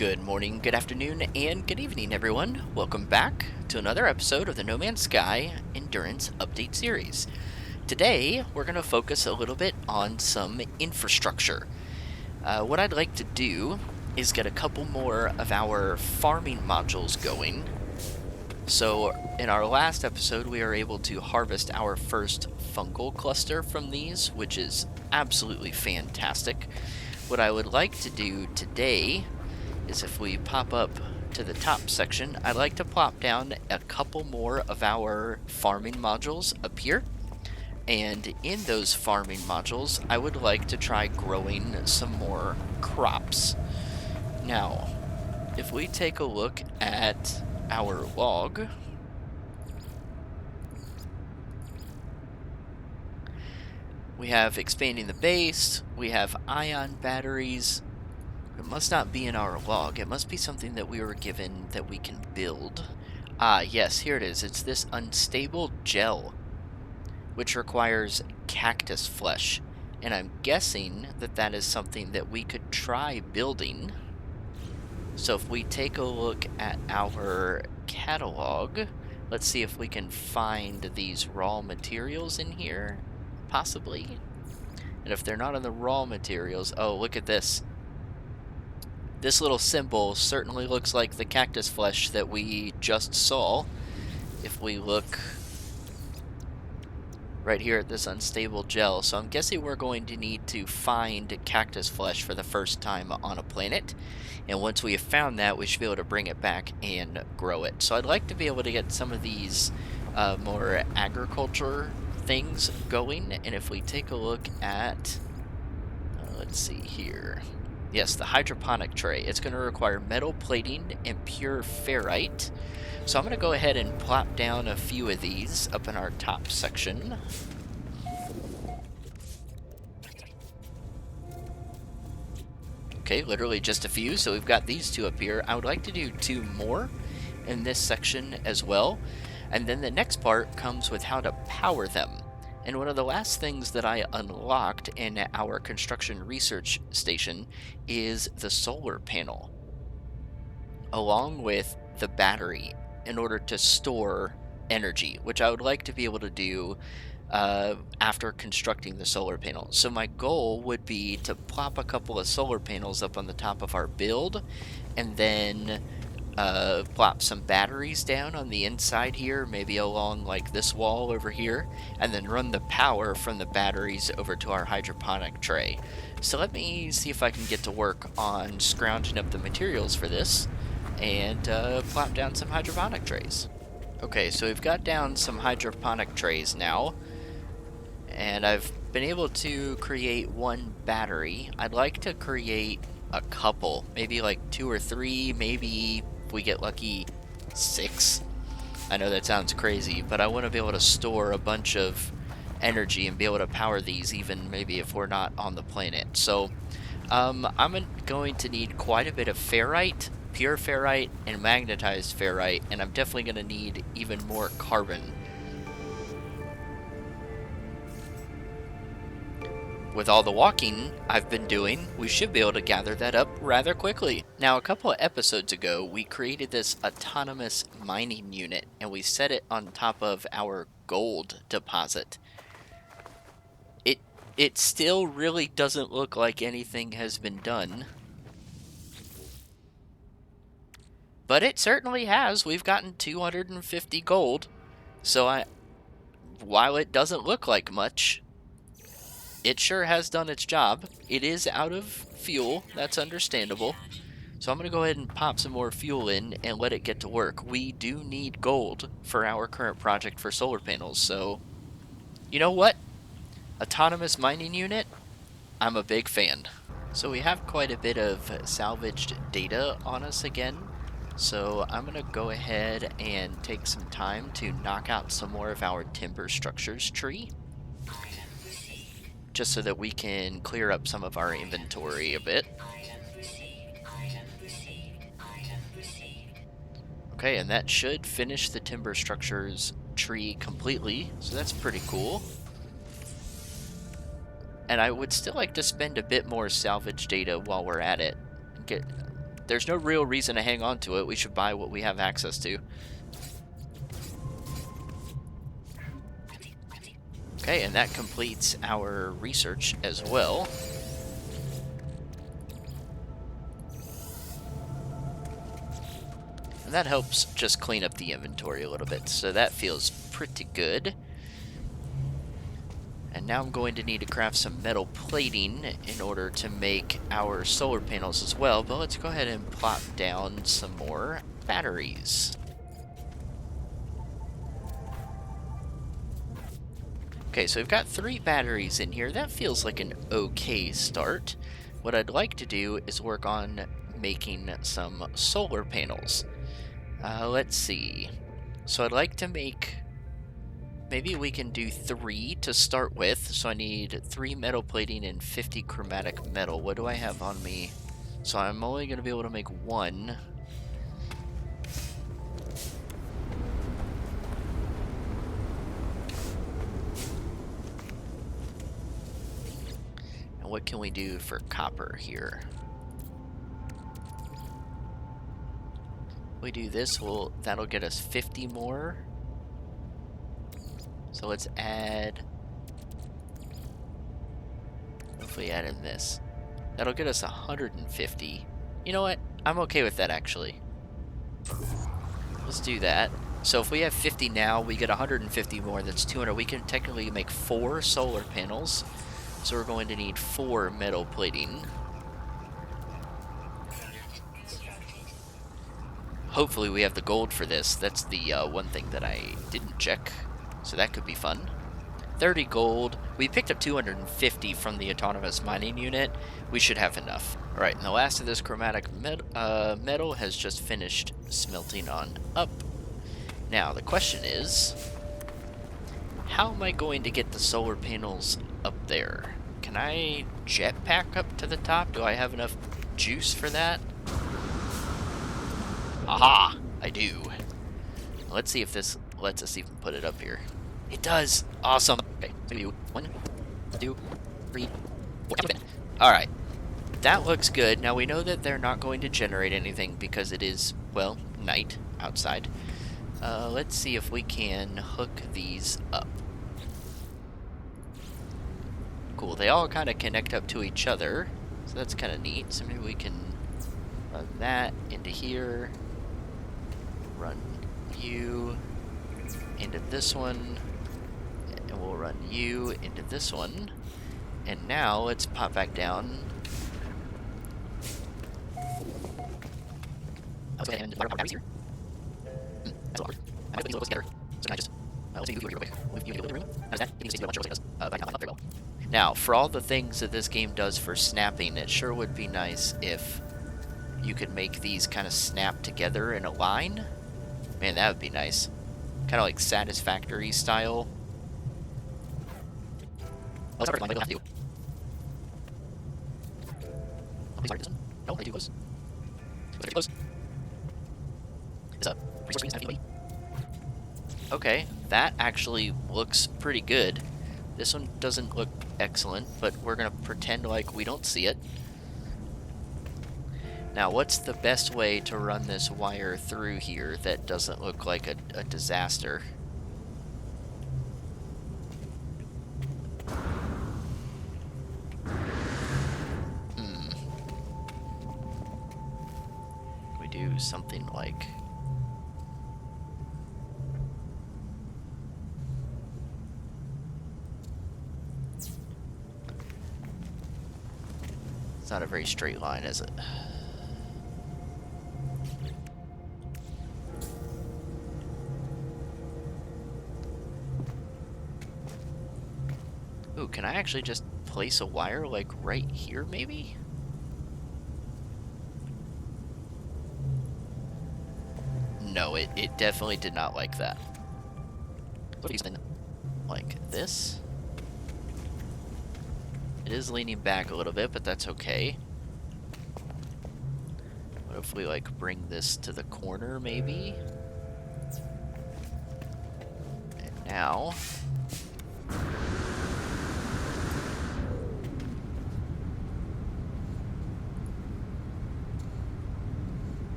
Good morning, good afternoon, and good evening, everyone. Welcome back to another episode of the No Man's Sky Endurance Update Series. Today, we're going to focus a little bit on some infrastructure. What I'd like to do is get a couple more of our farming modules going. So, in our last episode, we were able to harvest our first fungal cluster from these, which is absolutely fantastic. What I would like to do today is if we pop up to the top section, I'd like to plop down a couple more of our farming modules up here. And in those farming modules, I would like to try growing some more crops. Now, if we take a look at our log, we have expanding the base, we have ion batteries. It must not be in our log. It must be something that we were given that we can build. Ah, yes, here it is. It's this unstable gel, which requires cactus flesh. And I'm guessing that that is something that we could try building. So if we take a look at our catalog, let's see if we can find these raw materials in here, possibly. And if they're not in the raw materials, oh, look at this. This little symbol certainly looks like the cactus flesh that we just saw. If we look right here at this unstable gel. So I'm guessing we're going to need to find cactus flesh for the first time on a planet. And once we have found that, we should be able to bring it back and grow it. So I'd like to be able to get some of these more agriculture things going. And if we take a look at, let's see here. Yes, the hydroponic tray. It's going to require metal plating and pure ferrite. So I'm going to go ahead and plop down a few of these up in our top section. Okay, literally just a few. So we've got these two up here. I would like to do two more in this section as well. And then the next part comes with how to power them. And one of the last things that I unlocked in our construction research station is the solar panel, along with the battery, in order to store energy, which I would like to be able to do after constructing the solar panel. So my goal would be to plop a couple of solar panels up on the top of our build, and then plop some batteries down on the inside here, maybe along like this wall over here, and then run the power from the batteries over to our hydroponic tray. So let me see if I can get to work on scrounging up the materials for this and plop down some hydroponic trays. Okay, so we've got down some hydroponic trays now, and I've been able to create one battery. I'd like to create a couple, maybe like 2 or 3, maybe if we get lucky 6. I know that sounds crazy, but I want to be able to store a bunch of energy and be able to power these even maybe if we're not on the planet. So I'm going to need quite a bit of ferrite, pure ferrite, and magnetized ferrite, and I'm definitely going to need even more carbon. With all the walking I've been doing, we should be able to gather that up rather quickly. Now, a couple of episodes ago, we created this autonomous mining unit, and we set it on top of our gold deposit. It still really doesn't look like anything has been done. But it certainly has. We've gotten 250 gold. So while it doesn't look like much, it sure has done its job. It is out of fuel, that's understandable. So I'm going to go ahead and pop some more fuel in and let it get to work. We do need gold for our current project for solar panels, so you know what? Autonomous mining unit, I'm a big fan. So we have quite a bit of salvaged data on us again. So I'm going to go ahead and take some time to knock out some more of our timber structures tree, just so that we can clear up some of our inventory a bit. Okay, and that should finish the timber structures tree completely, so that's pretty cool. And I would still like to spend a bit more salvage data while we're at it. there's no real reason to hang on to it. We should buy what we have access to. Okay, and that completes our research as well. And that helps just clean up the inventory a little bit, so that feels pretty good. And now I'm going to need to craft some metal plating in order to make our solar panels as well, but let's go ahead and plop down some more batteries. Okay, so we've got 3 batteries in here. That feels like an okay start. What I'd like to do is work on making some solar panels. Let's see. So I'd like to make... Maybe we can do 3 to start with. So I need 3 metal plating and 50 chromatic metal. What do I have on me? So I'm only going to be able to make 1. And what can we do for copper here? We do this, well, that'll get us 50 more. So let's add... If we add in this, that'll get us 150. You know what? I'm okay with that, actually. Let's do that. So if we have 50 now, we get 150 more. That's 200. We can technically make 4 solar panels. So we're going to need 4 metal plating. Hopefully we have the gold for this. That's the one thing that I didn't check. So that could be fun. 30 gold. We picked up 250 from the autonomous mining unit. We should have enough. Alright, and the last of this chromatic metal has just finished smelting on up. Now, the question is, how am I going to get the solar panels up there? Can I jetpack up to the top? Do I have enough juice for that? Aha! I do. Let's see if this lets us even put it up here. It does! Awesome! Okay, so we do 1, 2, 3, 4. Alright. That looks good. Now we know that they're not going to generate anything because it is, well, night outside. Let's see if we can hook these up. Cool, they all kind of connect up to each other, so that's kind of neat. So maybe we can run that into here. Run you into this one, and we'll run you into this one. And now let's pop back down. Okay, and water power batteries here. That's awkward. I hope these will go together. So can I just let's move you real quick. Move you into the room. How does that? You can see what it does. Back down, not very well. Now, for all the things that this game does for snapping, it sure would be nice if you could make these kind of snap together in a line. Man, that would be nice. Kind of like Satisfactory style. Oh, sorry, I don't have to. Oh, please, this one. No, they're too close. They're too close. Is a resource screen snapping? Okay, that actually looks pretty good. This one doesn't look excellent, but we're gonna pretend like we don't see it. Now, what's the best way to run this wire through here that doesn't look like a disaster? We do something like... It's not a very straight line, is it? Ooh, can I actually just place a wire, like, right here, maybe? No, it definitely did not like that. What if something like this? It is leaning back a little bit, but that's okay. What if we, like, bring this to the corner, maybe? And now...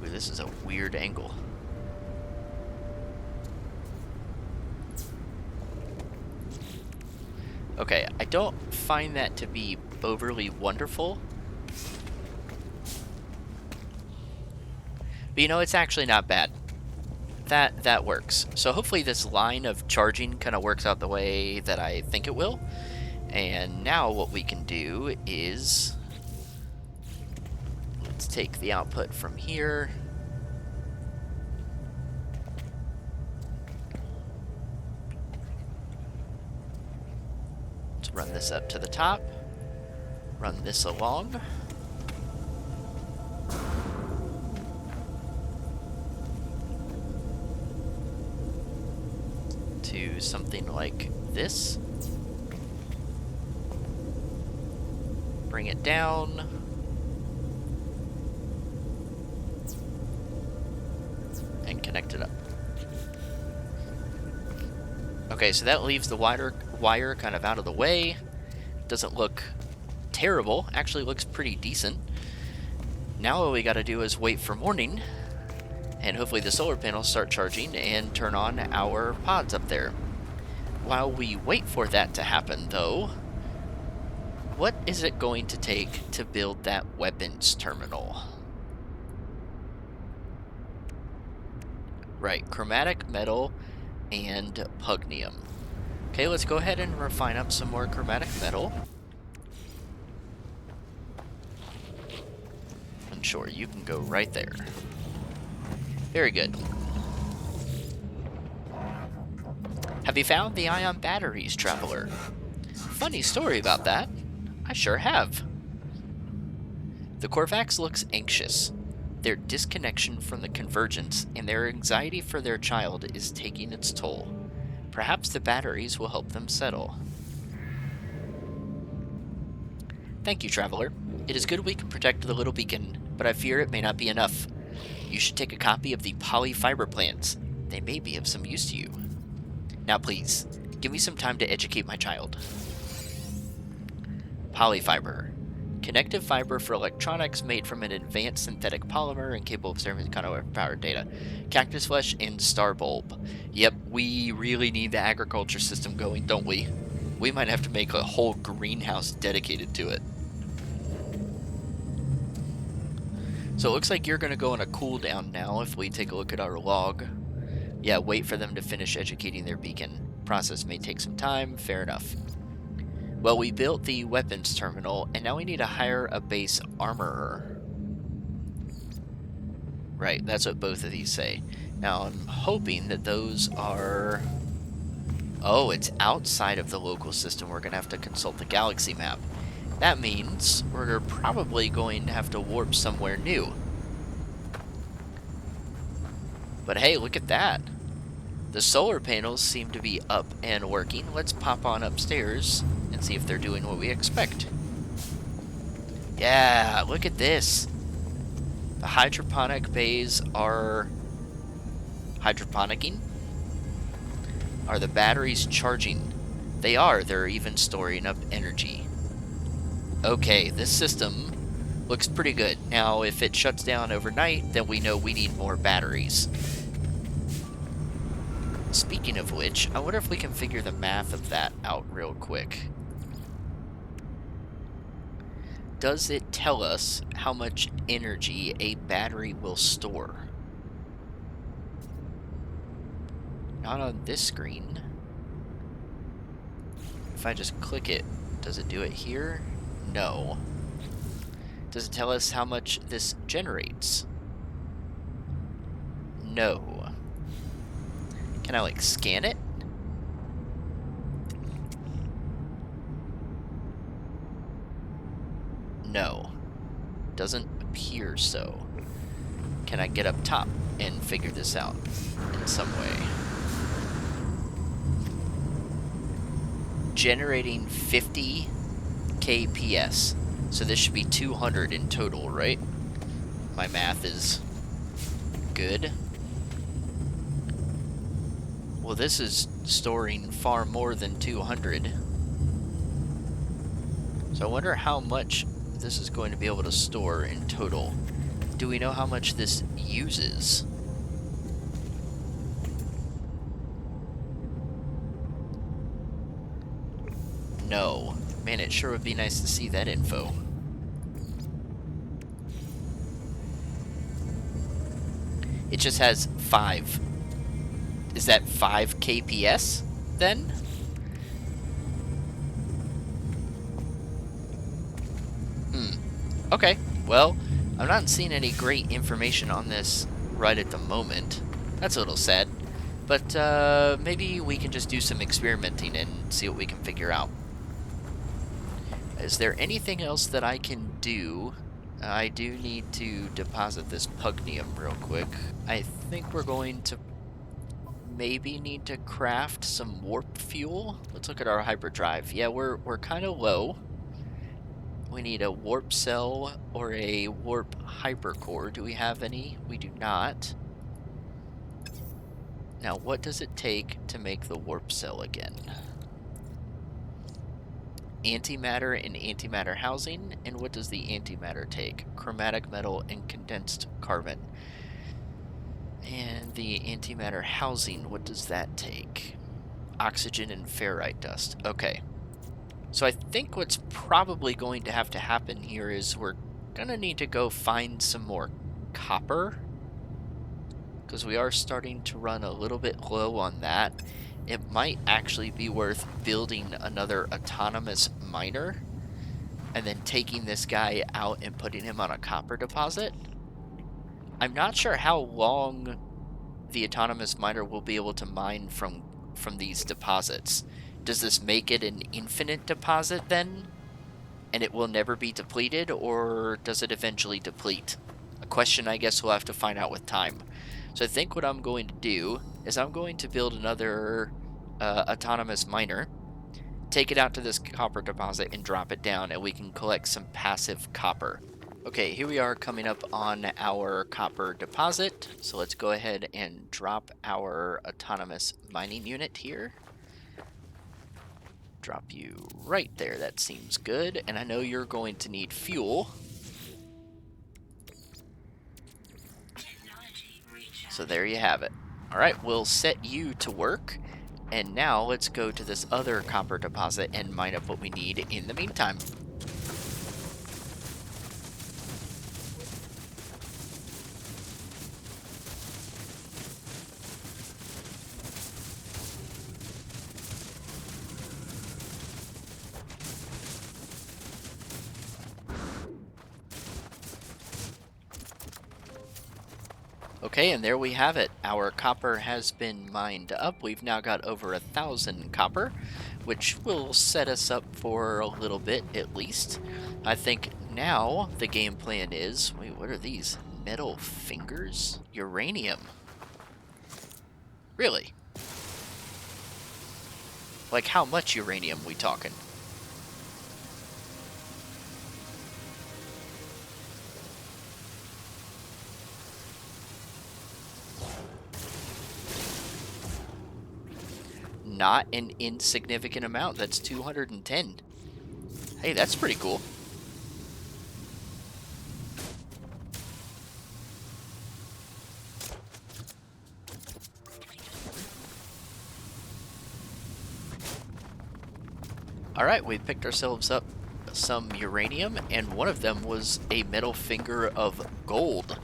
Ooh, this is a weird angle. Okay, I don't find that to be overly wonderful. But you know, it's actually not bad. That works. So hopefully this line of charging kind of works out the way that I think it will. And now what we can do is, let's take the output from here. Let's run this up to the top. Run this along. To something like this. Bring it down. And connect it up. Okay, so that leaves the wire kind of out of the way. Doesn't look terrible. Actually looks pretty decent. Now what we gotta do is wait for morning. And hopefully the solar panels start charging and turn on our pods up there. While we wait for that to happen, though, what is it going to take to build that weapons terminal? Right, chromatic metal and pugnium. Okay, let's go ahead and refine up some more chromatic metal. And sure, you can go right there. Very good. Have you found the ion batteries, Traveler? Funny story about that. I sure have. The Korvax looks anxious. Their disconnection from the convergence and their anxiety for their child is taking its toll. Perhaps the batteries will help them settle. Thank you, Traveler. It is good we can protect the little beacon, but I fear it may not be enough. You should take a copy of the polyfiber plants. They may be of some use to you. Now please, give me some time to educate my child. Polyfiber. Connective fiber for electronics made from an advanced synthetic polymer and capable of serving powered data. Cactus flesh and star bulb. Yep, we really need the agriculture system going, don't we? We might have to make a whole greenhouse dedicated to it. So it looks like you're going to go on a cooldown now if we take a look at our log. Yeah, wait for them to finish educating their beacon. Process may take some time, fair enough. Well, we built the weapons terminal, and now we need to hire a base armorer. Right, that's what both of these say. Now, I'm hoping that those are... Oh, it's outside of the local system. We're going to have to consult the galaxy map. That means we're probably going to have to warp somewhere new. But hey, look at that. The solar panels seem to be up and working. Let's pop on upstairs and see if they're doing what we expect. Yeah, look at this. The hydroponic bays are hydroponicking. Are the batteries charging? They are. They're even storing up energy. Okay, this system looks pretty good. Now, if it shuts down overnight, then we know we need more batteries. Speaking of which, I wonder if we can figure the math of that out real quick. Does it tell us how much energy a battery will store? Not on this screen. If I just click it, does it do it here? No. Does it tell us how much this generates? No. Can I, like, scan it? No. Doesn't appear so. Can I get up top and figure this out in some way? Generating 50 kps. So this should be 200 in total, right? My math is good. Well, this is storing far more than 200. So I wonder how much this is going to be able to store in total. do we know how much this uses? No. Man, it sure would be nice to see that info. It just has 5. Is that 5 kps then? Okay, well, I'm not seeing any great information on this right at the moment. That's a little sad. But maybe we can just do some experimenting and see what we can figure out. Is there anything else that I can do? I do need to deposit this pugnium real quick. I think we're going to maybe need to craft some warp fuel. Let's look at our hyperdrive. Yeah, we're kind of low. We need a warp cell or a warp hypercore. Do we have any? We do not. Now, what does it take to make the warp cell again? Antimatter and antimatter housing. And what does the antimatter take? Chromatic metal and condensed carbon. And the antimatter housing, what does that take? Oxygen and ferrite dust. Okay. So I think what's probably going to have to happen here is we're gonna need to go find some more copper, because we are starting to run a little bit low on that. It might actually be worth building another autonomous miner and then taking this guy out and putting him on a copper deposit. I'm not sure how long the autonomous miner will be able to mine from these deposits. Does this make it an infinite deposit then? And it will never be depleted, or does it eventually deplete? A question I guess we'll have to find out with time. So I think what I'm going to do is I'm going to build another autonomous miner, take it out to this copper deposit and drop it down, and we can collect some passive copper. Okay, here we are coming up on our copper deposit. So let's go ahead and drop our autonomous mining unit here. Drop you right there. That seems good. And I know you're going to need fuel. So there you have it. All right, we'll set you to work. And now let's go to this other copper deposit and mine up what we need in the meantime. Okay, and there we have it. Our copper has been mined up. We've now got over 1,000 copper, which will set us up for a little bit at least. I think now the game plan is... Wait, what are these? Metal fingers? Uranium. Really? Like, how much uranium we talking? Not an insignificant amount. That's 210. Hey, that's pretty cool. All right, we picked ourselves up some uranium, and one of them was a metal finger of gold.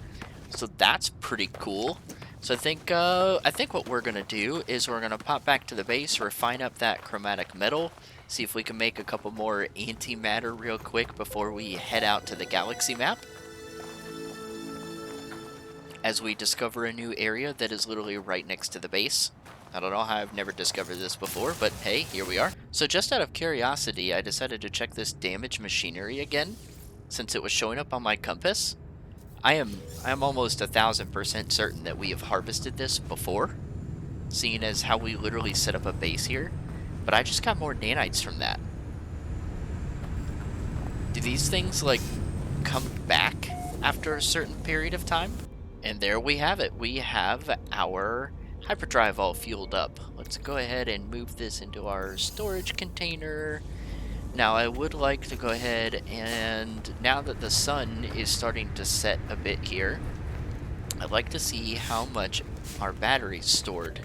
So that's pretty cool. So I think what we're gonna do is we're gonna pop back to the base, refine up that chromatic metal, see if we can make a couple more antimatter real quick before we head out to the galaxy map. As we discover a new area that is literally right next to the base. I don't know how I've never discovered this before, but hey, here we are. So just out of curiosity, I decided to check this damaged machinery again, since it was showing up on my compass. I am almost 1,000% certain that we have harvested this before, seeing as how we literally set up a base here, but I just got more nanites from that. Do these things, like, come back after a certain period of time? And there we have it. We have our hyperdrive all fueled up. Let's go ahead and move this into our storage container. Now, I would like to go ahead and, now that the sun is starting to set a bit here, I'd like to see how much our batteries stored.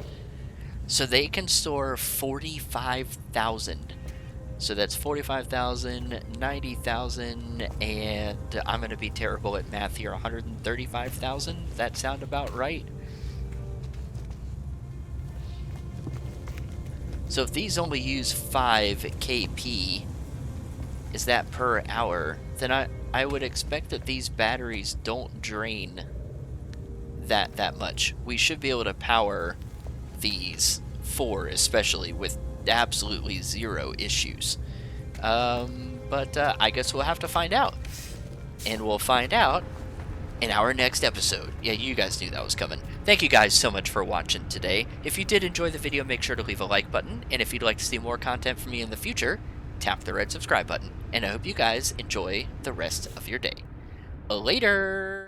So they can store 45,000. So that's 45,000, 90,000, and I'm going to be terrible at math here, 135,000? That sound about right? So if these only use 5 kp, is that per hour, then I would expect that these batteries don't drain that much. We should be able to power these 4 especially with absolutely 0 issues. But I guess we'll have to find out. And we'll find out in our next episode. Yeah, you guys knew that was coming. Thank you guys so much for watching today. If you did enjoy the video, make sure to leave a like button. And if you'd like to see more content from me in the future, tap the red subscribe button. And I hope you guys enjoy the rest of your day. Later!